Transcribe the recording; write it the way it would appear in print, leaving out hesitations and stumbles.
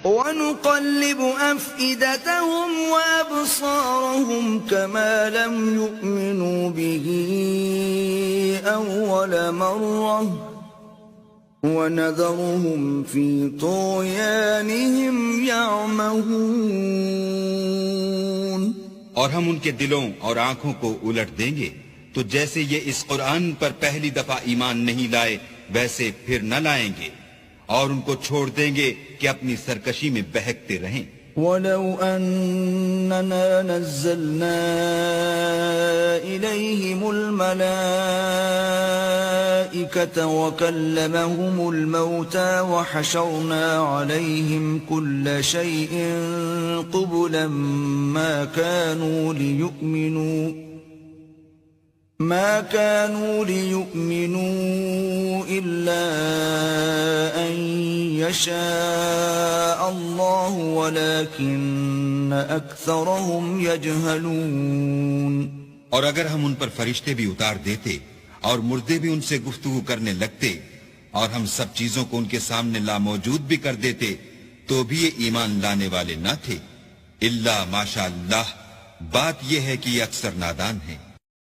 وَنُقَلِّبُ أَفْئِدَتَهُمْ وَأَبْصَارَهُمْ كَمَا لَمْ يُؤْمِنُوا بِهِ أَوَّلَ مَرَّةٍ وَنَذَرُهُمْ فِي طُغْيَانِهِمْ يَعْمَهُونَ۔ اور ہم ان کے دلوں اور آنکھوں کو الٹ دیں گے تو جیسے یہ اس قرآن پر پہلی دفعہ ایمان نہیں لائے ویسے پھر نہ لائیں گے، اور ان کو چھوڑ دیں گے کہ اپنی سرکشی میں بہکتے رہیں۔ وَلَوْ أَنَّنَا نَزَّلْنَا إِلَيْهِمُ الْمَلَائِكَةَ وَكَلَّمَهُمُ الْمَوْتَى وَحَشَرْنَا عَلَيْهِمْ كُلَّ شَيْءٍ قُبُلًا ما كانوا ليؤمنوا إلا أن يشاء الله ولكن أكثرهم يجهلون۔ اور اگر ہم ان پر فرشتے بھی اتار دیتے اور مردے بھی ان سے گفتگو کرنے لگتے اور ہم سب چیزوں کو ان کے سامنے لاموجود بھی کر دیتے تو بھی یہ ایمان لانے والے نہ تھے، الا ماشاء اللہ، بات یہ ہے کہ یہ اکثر نادان ہیں۔